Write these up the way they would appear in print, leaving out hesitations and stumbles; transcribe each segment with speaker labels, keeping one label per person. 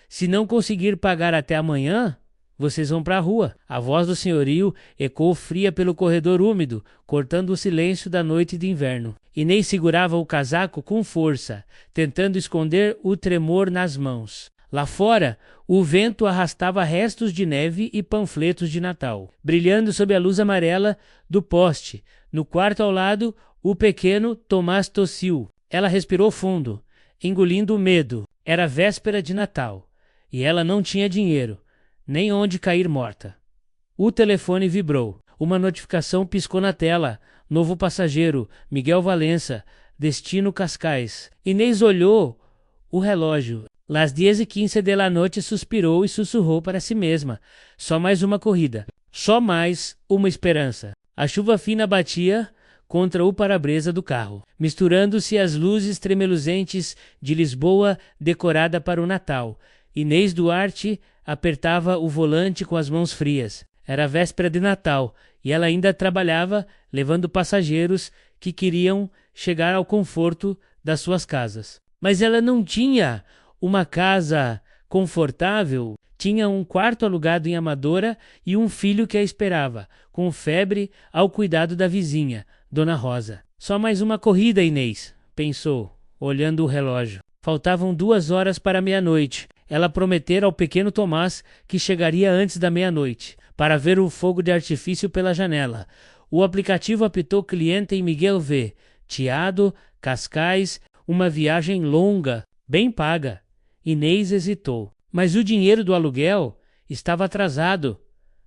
Speaker 1: Se não conseguir pagar até amanhã, vocês vão para a rua. A voz do senhorio ecoou fria pelo corredor úmido, cortando o silêncio da noite de inverno. Inês segurava o casaco com força, tentando esconder o tremor nas mãos. Lá fora, o vento arrastava restos de neve e panfletos de Natal, brilhando sob a luz amarela do poste. No quarto ao lado, o pequeno Tomás tossiu. Ela respirou fundo, engolindo o medo. Era véspera de Natal, e ela não tinha dinheiro, nem onde cair morta. O telefone vibrou. Uma notificação piscou na tela. Novo passageiro, Miguel Valença, destino Cascais. Inês olhou o relógio. Las 10:15 de la noite, suspirou e sussurrou para si mesma. Só mais uma corrida. Só mais uma esperança. A chuva fina batia contra o para-brisa do carro, misturando-se às luzes tremeluzentes de Lisboa decorada para o Natal. Inês Duarte apertava o volante com as mãos frias. Era véspera de Natal e ela ainda trabalhava levando passageiros que queriam chegar ao conforto das suas casas. Mas ela não tinha uma casa confortável, tinha um quarto alugado em Amadora e um filho que a esperava, com febre, ao cuidado da vizinha, Dona Rosa. Só mais uma corrida, Inês, pensou, olhando o relógio. Faltavam 2 horas para meia-noite. Ela prometera ao pequeno Tomás que chegaria antes da meia-noite, para ver o fogo de artifício pela janela. O aplicativo apitou cliente em Miguel V. Tiado, Cascais, uma viagem longa, bem paga. Inês hesitou. Mas o dinheiro do aluguel estava atrasado.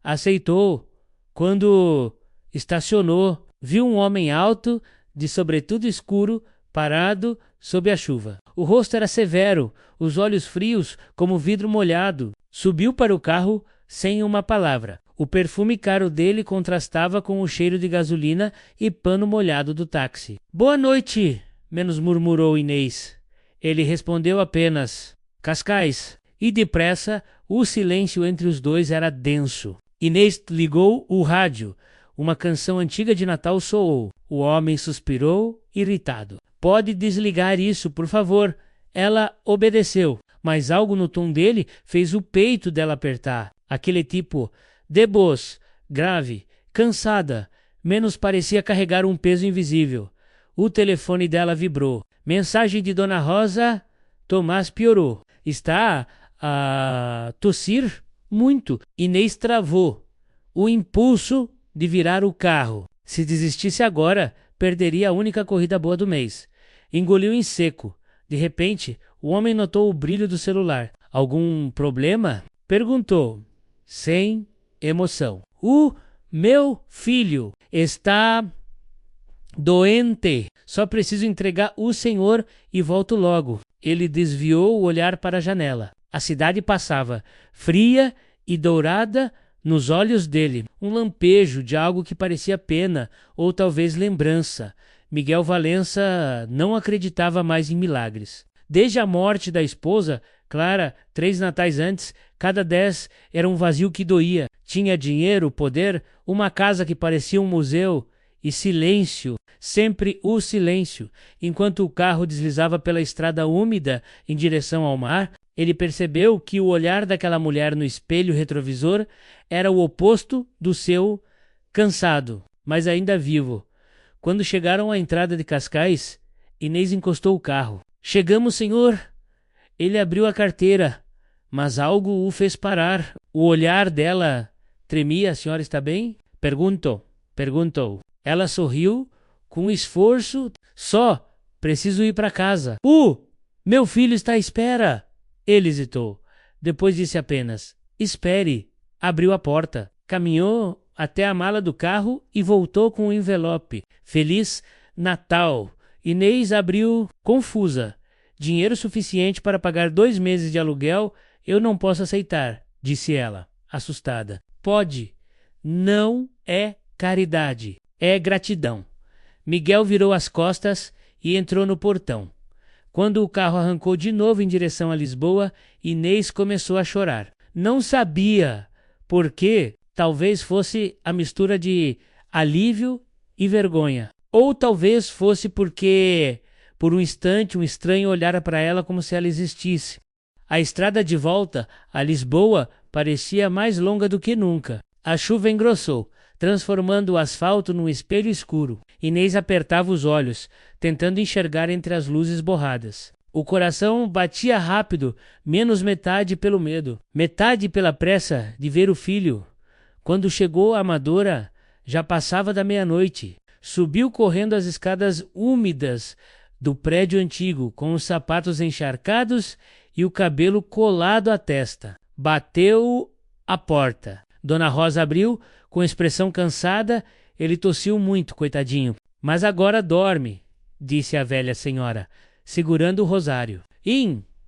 Speaker 1: Aceitou. Quando estacionou, viu um homem alto, de sobretudo escuro, parado sob a chuva. O rosto era severo, os olhos frios como vidro molhado. Subiu para o carro sem uma palavra. O perfume caro dele contrastava com o cheiro de gasolina e pano molhado do táxi. Boa noite, menos murmurou Inês. Ele respondeu apenas, Cascais. E depressa, o silêncio entre os dois era denso. Inês ligou o rádio. Uma canção antiga de Natal soou. O homem suspirou, irritado. Pode desligar isso, por favor. Ela obedeceu, mas algo no tom dele fez o peito dela apertar. Aquele tipo, deboz, grave, cansada, menos parecia carregar um peso invisível. O telefone dela vibrou. Mensagem de Dona Rosa. Tomás piorou. Está a tossir muito. Inês travou o impulso de virar o carro. Se desistisse agora, perderia a única corrida boa do mês. Engoliu em seco. De repente, o homem notou o brilho do celular. Algum problema? Perguntou, sem emoção. O meu filho está doente. Só preciso entregar o senhor e volto logo. Ele desviou o olhar para a janela. A cidade passava, fria e dourada nos olhos dele. Um lampejo de algo que parecia pena ou talvez lembrança. Miguel Valença não acreditava mais em milagres. Desde a morte da esposa, Clara, 3 natais antes, cada 10 era um vazio que doía. Tinha dinheiro, poder, uma casa que parecia um museu e silêncio, sempre o silêncio. Enquanto o carro deslizava pela estrada úmida em direção ao mar, ele percebeu que o olhar daquela mulher no espelho retrovisor era o oposto do seu, cansado, mas ainda vivo. Quando chegaram à entrada de Cascais, Inês encostou o carro. Chegamos, senhor. Ele abriu a carteira, mas algo o fez parar. O olhar dela tremia. A senhora está bem? Perguntou. Ela sorriu com esforço. Só preciso ir para casa. Meu filho está à espera. Ele hesitou. Depois disse apenas, espere. Abriu a porta. Caminhou até a mala do carro e voltou com um envelope. Feliz Natal. Inês abriu confusa. Dinheiro suficiente para pagar 2 meses de aluguel eu não posso aceitar, disse ela, assustada. Pode. Não é caridade. É gratidão. Miguel virou as costas e entrou no portão. Quando o carro arrancou de novo em direção a Lisboa, Inês começou a chorar. Não sabia por quê. Talvez fosse a mistura de alívio e vergonha. Ou talvez fosse porque, por um instante, um estranho olhara para ela como se ela existisse. A estrada de volta a Lisboa parecia mais longa do que nunca. A chuva engrossou, transformando o asfalto num espelho escuro. Inês apertava os olhos, tentando enxergar entre as luzes borradas. O coração batia rápido, menos metade pelo medo, metade pela pressa de ver o filho. Quando chegou a Amadora, já passava da meia-noite. Subiu correndo as escadas úmidas do prédio antigo, com os sapatos encharcados e o cabelo colado à testa. Bateu à porta. Dona Rosa abriu, com expressão cansada. Ele tossiu muito, coitadinho. Mas agora dorme, disse a velha senhora, segurando o rosário.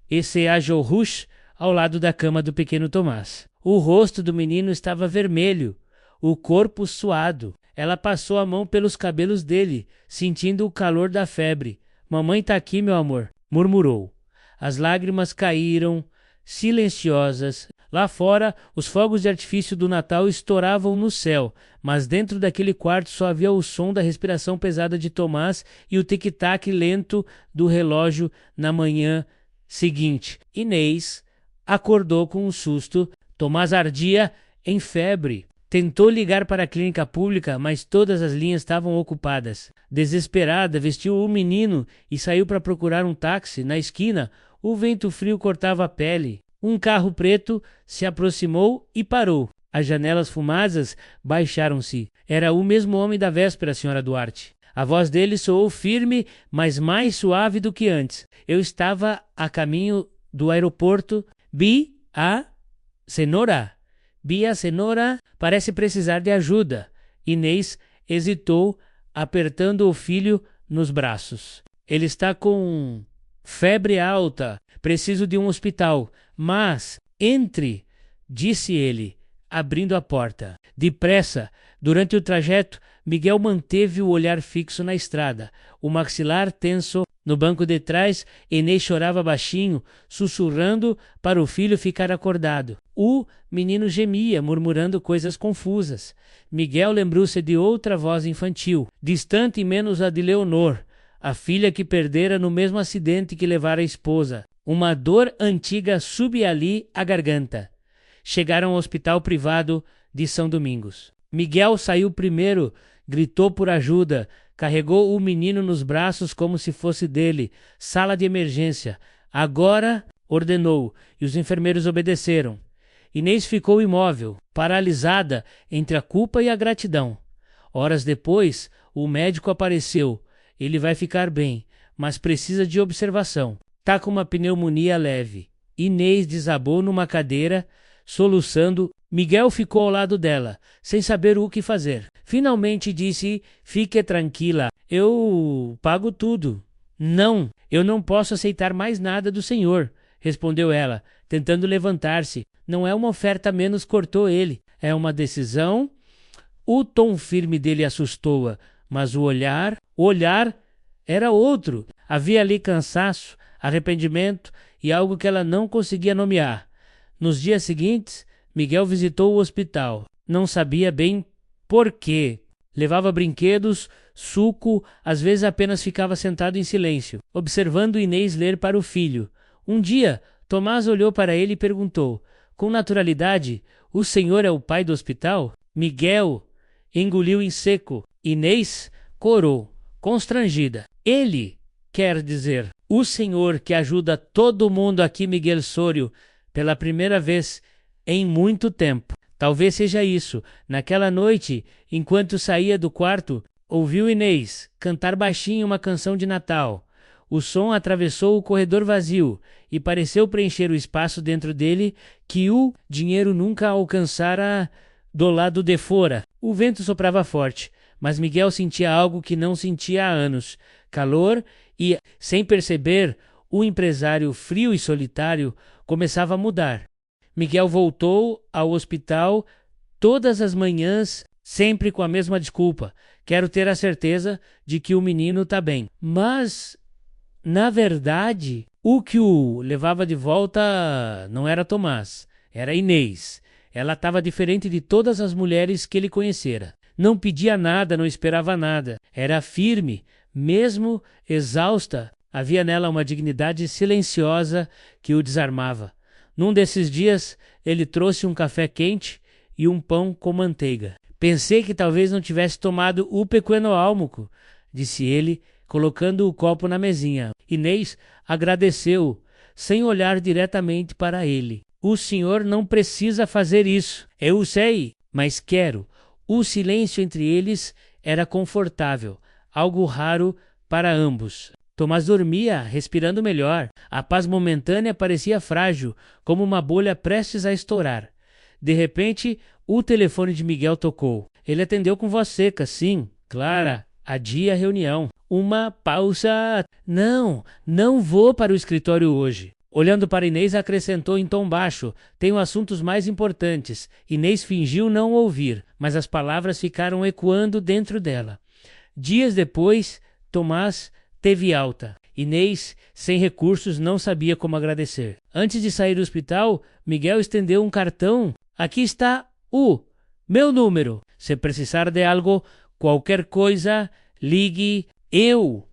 Speaker 1: Esse Ajorrush ao lado da cama do pequeno Tomás. O rosto do menino estava vermelho, o corpo suado. Ela passou a mão pelos cabelos dele, sentindo o calor da febre. Mamãe tá aqui, meu amor, murmurou. As lágrimas caíram, silenciosas. Lá fora, os fogos de artifício do Natal estouravam no céu, mas dentro daquele quarto só havia o som da respiração pesada de Tomás e o tic-tac lento do relógio na manhã seguinte. Inês acordou com um susto. Tomás ardia em febre. Tentou ligar para a clínica pública, mas todas as linhas estavam ocupadas. Desesperada, vestiu o menino e saiu para procurar um táxi. Na esquina, o vento frio cortava a pele. Um carro preto se aproximou e parou. As janelas fumosas baixaram-se. Era o mesmo homem da véspera, Sra. Duarte. A voz dele soou firme, mas mais suave do que antes. Eu estava a caminho do aeroporto. Vi a senhora parece precisar de ajuda. Inês hesitou, apertando o filho nos braços. Ele está com febre alta. Preciso de um hospital. Mas entre, disse ele, abrindo a porta. Depressa, durante o trajeto, Miguel manteve o olhar fixo na estrada, o maxilar tenso. No banco de trás, Inês chorava baixinho, sussurrando para o filho ficar acordado. O menino gemia, murmurando coisas confusas. Miguel lembrou-se de outra voz infantil, distante menos a de Leonor, a filha que perdera no mesmo acidente que levara a esposa. Uma dor antiga subia-lhe a garganta. Chegaram ao hospital privado de São Domingos. Miguel saiu primeiro, gritou por ajuda, carregou o menino nos braços como se fosse dele. Sala de emergência. Agora, ordenou, e os enfermeiros obedeceram. Inês ficou imóvel, paralisada entre a culpa e a gratidão. Horas depois, o médico apareceu. Ele vai ficar bem, mas precisa de observação. Tá com uma pneumonia leve. Inês desabou numa cadeira, soluçando. Miguel ficou ao lado dela, sem saber o que fazer. Finalmente disse: fique tranquila, eu pago tudo. Não, eu não posso aceitar mais nada do senhor, respondeu ela, tentando levantar-se. Não é uma oferta menos, cortou ele. É uma decisão. O tom firme dele assustou-a, mas o olhar era outro. Havia ali cansaço, arrependimento e algo que ela não conseguia nomear. Nos dias seguintes, Miguel visitou o hospital. Não sabia bem por quê. Levava brinquedos, suco, às vezes apenas ficava sentado em silêncio, observando Inês ler para o filho. Um dia, Tomás olhou para ele e perguntou, com naturalidade: o senhor é o pai do hospital? Miguel engoliu em seco. Inês corou, constrangida. Ele quer dizer, o senhor que ajuda todo mundo aqui, Miguel Sório, pela primeira vez em muito tempo. Talvez seja isso. Naquela noite, enquanto saía do quarto, ouviu Inês cantar baixinho uma canção de Natal. O som atravessou o corredor vazio e pareceu preencher o espaço dentro dele que o dinheiro nunca alcançara do lado de fora. O vento soprava forte, mas Miguel sentia algo que não sentia há anos. Calor e, sem perceber, o empresário frio e solitário começava a mudar. Miguel voltou ao hospital todas as manhãs, sempre com a mesma desculpa. Quero ter a certeza de que o menino está bem. Mas, na verdade, o que o levava de volta não era Tomás, era Inês. Ela estava diferente de todas as mulheres que ele conhecera. Não pedia nada, não esperava nada. Era firme, mesmo exausta, Havia nela uma dignidade silenciosa que o desarmava. Num desses dias, ele trouxe um café quente e um pão com manteiga. Pensei que talvez não tivesse tomado o pequeno álmuco, disse ele, colocando o copo na mesinha. Inês agradeceu, sem olhar diretamente para ele. O senhor não precisa fazer isso. Eu sei, mas quero. O silêncio entre eles era confortável, algo raro para ambos. Tomás dormia, respirando melhor. A paz momentânea parecia frágil, como uma bolha prestes a estourar. De repente, o telefone de Miguel tocou. Ele atendeu com voz seca. Sim, Clara, adia a reunião. Uma pausa. Não vou para o escritório hoje. Olhando para Inês, acrescentou em tom baixo: tenho assuntos mais importantes. Inês fingiu não ouvir, mas as palavras ficaram ecoando dentro dela. Dias depois, Tomás teve alta. Inês, sem recursos, não sabia como agradecer. Antes de sair do hospital, Miguel estendeu um cartão. Aqui está o meu número. Se precisar de algo, qualquer coisa, ligue. Eu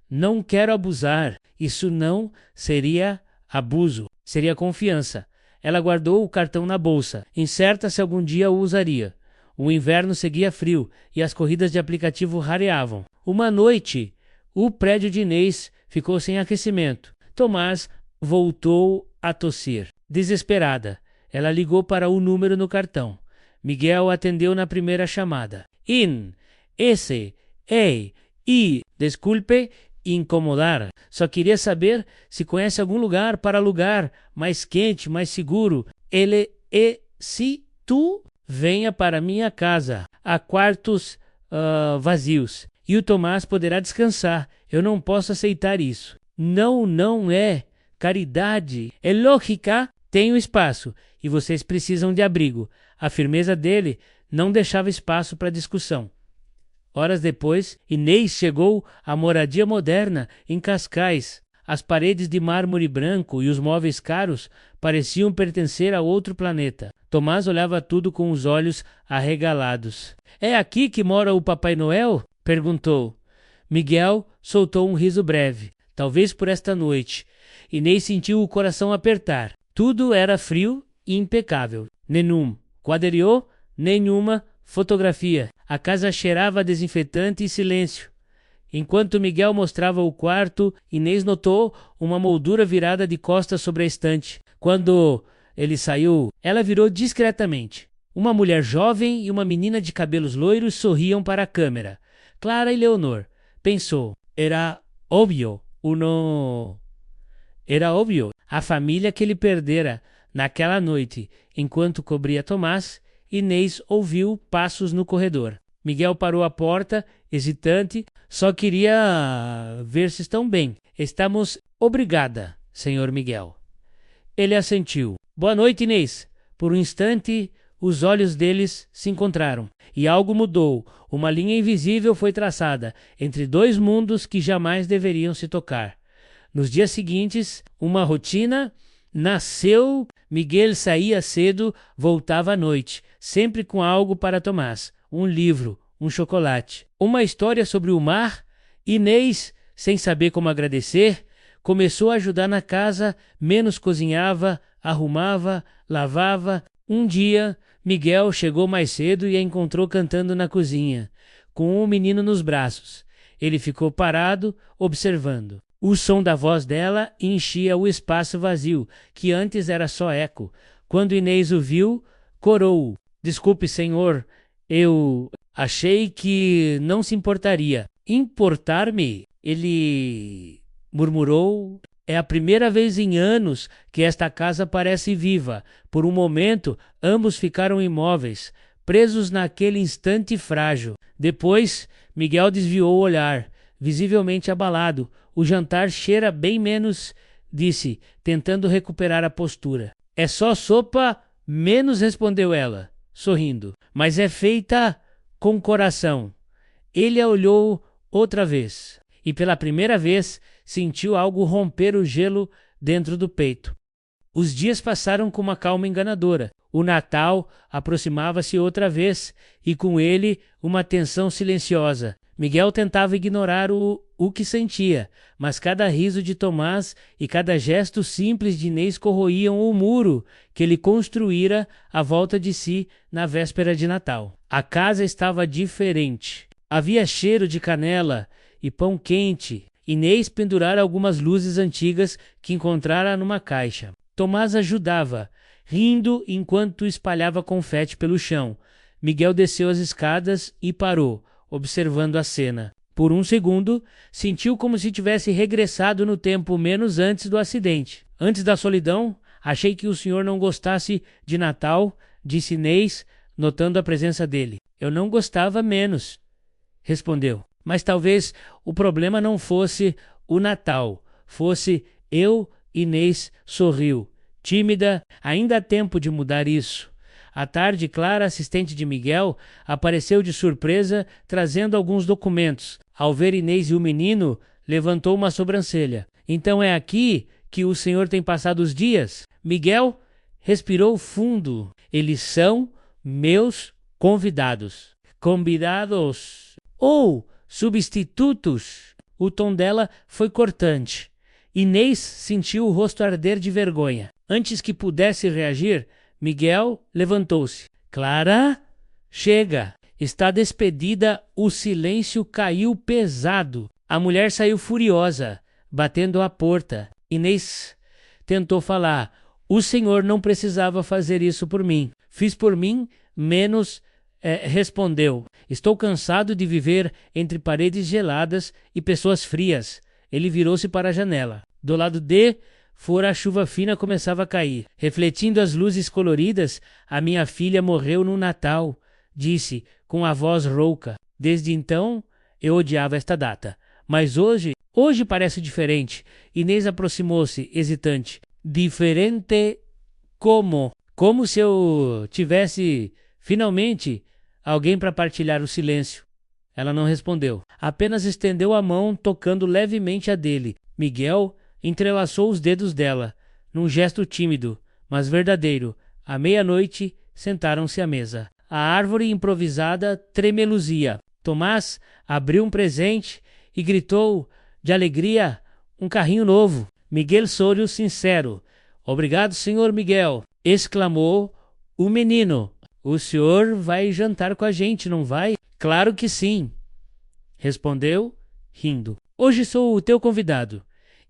Speaker 1: não quero abusar. Isso não seria abuso, seria confiança. Ela guardou o cartão na bolsa, incerta se algum dia o usaria. O inverno seguia frio e as corridas de aplicativo rareavam. Uma noite, o prédio de Inês ficou sem aquecimento. Tomás voltou a tossir. Desesperada, ela ligou para o número no cartão. Miguel atendeu na primeira chamada. Desculpe incomodar. Só queria saber se conhece algum lugar para alugar, mais quente, mais seguro. Se tu venha para minha casa. Há quartos vazios. E o Tomás poderá descansar. Eu não posso aceitar isso. Não é caridade. É lógica. Tenho espaço. E vocês precisam de abrigo. A firmeza dele não deixava espaço para discussão. Horas depois, Inês chegou à moradia moderna em Cascais. As paredes de mármore branco e os móveis caros pareciam pertencer a outro planeta. Tomás olhava tudo com os olhos arregalados. É aqui que mora o Papai Noel? Perguntou. Miguel soltou um riso breve. Talvez por esta noite. Inês sentiu o coração apertar. Tudo era frio e impecável. Nenhum quadrilho, nenhuma fotografia. A casa cheirava a desinfetante e silêncio. Enquanto Miguel mostrava o quarto, Inês notou uma moldura virada de costas sobre a estante. Quando ele saiu, ela virou discretamente. Uma mulher jovem e uma menina de cabelos loiros sorriam para a câmera. Clara e Leonor. Pensou. Era óbvio. Era óbvio. A família que ele perdera naquela noite. Enquanto cobria Tomás, Inês ouviu passos no corredor. Miguel parou à porta, hesitante. Só queria ver se estão bem. Estamos... Obrigada, senhor Miguel. Ele assentiu. Boa noite, Inês. Por um instante, os olhos deles se encontraram. E algo mudou. Uma linha invisível foi traçada entre dois mundos que jamais deveriam se tocar. Nos dias seguintes, uma rotina nasceu. Miguel saía cedo, voltava à noite, sempre com algo para Tomás, um livro, um chocolate, uma história sobre o mar. Inês, sem saber como agradecer, começou a ajudar na casa, menos cozinhava, arrumava, lavava. Um dia, Miguel chegou mais cedo e a encontrou cantando na cozinha, com um menino nos braços. Ele ficou parado, observando. O som da voz dela enchia o espaço vazio, que antes era só eco. Quando Inês o viu, corou. Desculpe, senhor, eu achei que não se importaria. Importar-me? Ele murmurou. É a primeira vez em anos que esta casa parece viva. Por um momento, ambos ficaram imóveis, presos naquele instante frágil. Depois, Miguel desviou o olhar, visivelmente abalado. O jantar cheira bem menos, disse, tentando recuperar a postura. É só sopa menos, respondeu ela, sorrindo. Mas é feita com coração. Ele a olhou outra vez. E pela primeira vez sentiu algo romper o gelo dentro do peito. Os dias passaram com uma calma enganadora. O Natal aproximava-se outra vez e com ele uma tensão silenciosa. Miguel tentava ignorar o o que sentia, mas cada riso de Tomás e cada gesto simples de Inês corroíam o muro que ele construíra à volta de si na véspera de Natal. A casa estava diferente. Havia cheiro de canela e pão quente. Inês pendurara algumas luzes antigas que encontrara numa caixa. Tomás ajudava, rindo enquanto espalhava confete pelo chão. Miguel desceu as escadas e parou, observando a cena. Por um segundo, sentiu como se tivesse regressado no tempo menos antes do acidente. Antes da solidão, achei que o senhor não gostasse de Natal, disse Inês, notando a presença dele. Eu não gostava menos, respondeu. Mas talvez o problema não fosse o Natal, fosse eu. Inês sorriu. Tímida, ainda há tempo de mudar isso. À tarde, Clara, assistente de Miguel, apareceu de surpresa, trazendo alguns documentos. Ao ver Inês e o menino, levantou uma sobrancelha. Então é aqui que o senhor tem passado os dias? Miguel respirou fundo. Eles são meus convidados. Convidados ou substitutos? O tom dela foi cortante. Inês sentiu o rosto arder de vergonha. Antes que pudesse reagir, Miguel levantou-se. Clara, chega. Está despedida. O silêncio caiu pesado. A mulher saiu furiosa, batendo à porta. Inês tentou falar. O senhor não precisava fazer isso por mim. Fiz por mim, menos... respondeu. Estou cansado de viver entre paredes geladas e pessoas frias. Ele virou-se para a janela. Do lado de fora a chuva fina começava a cair. Refletindo as luzes coloridas, a minha filha morreu no Natal, disse com a voz rouca. Desde então, eu odiava esta data. Mas hoje parece diferente. Inês aproximou-se, hesitante. Diferente como? Como se eu tivesse, finalmente, alguém para partilhar o silêncio. Ela não respondeu. Apenas estendeu a mão, tocando levemente a dele. Miguel entrelaçou os dedos dela, num gesto tímido, mas verdadeiro. À meia-noite, sentaram-se à mesa. A árvore improvisada tremeluzia. Tomás abriu um presente e gritou de alegria um carrinho novo. Miguel sorriu sincero. Obrigado, senhor Miguel, exclamou o menino. O senhor vai jantar com a gente, não vai? Claro que sim, respondeu, rindo. Hoje sou o teu convidado.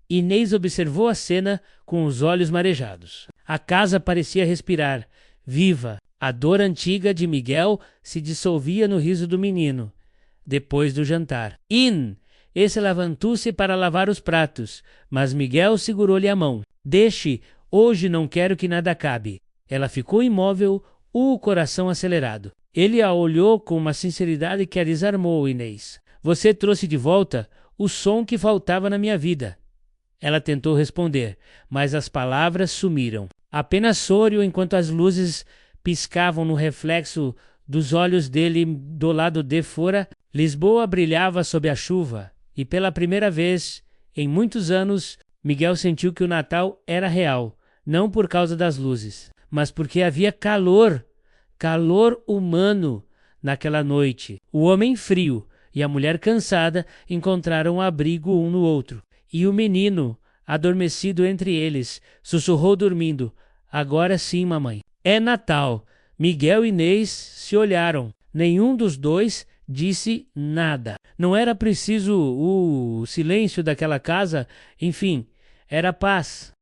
Speaker 1: Inês observou a cena com os olhos marejados. A casa parecia respirar, viva. A dor antiga de Miguel se dissolvia no riso do menino. Depois do jantar. Esse levantou-se para lavar os pratos, mas Miguel segurou-lhe a mão. Deixe, hoje não quero que nada acabe. Ela ficou imóvel, o coração acelerado. Ele a olhou com uma sinceridade que a desarmou, Inês. Você trouxe de volta o som que faltava na minha vida. Ela tentou responder, mas as palavras sumiram. Apenas sorriu enquanto as luzes piscavam no reflexo dos olhos dele do lado de fora. Lisboa brilhava sob a chuva, e pela primeira vez, em muitos anos, Miguel sentiu que o Natal era real, não por causa das luzes, mas porque havia calor humano naquela noite. O homem frio e a mulher cansada encontraram abrigo um no outro. E o menino, adormecido entre eles, sussurrou dormindo. Agora sim, mamãe. É Natal. Miguel e Inês se olharam. Nenhum dos dois disse nada. Não era preciso o silêncio daquela casa. Enfim, era paz.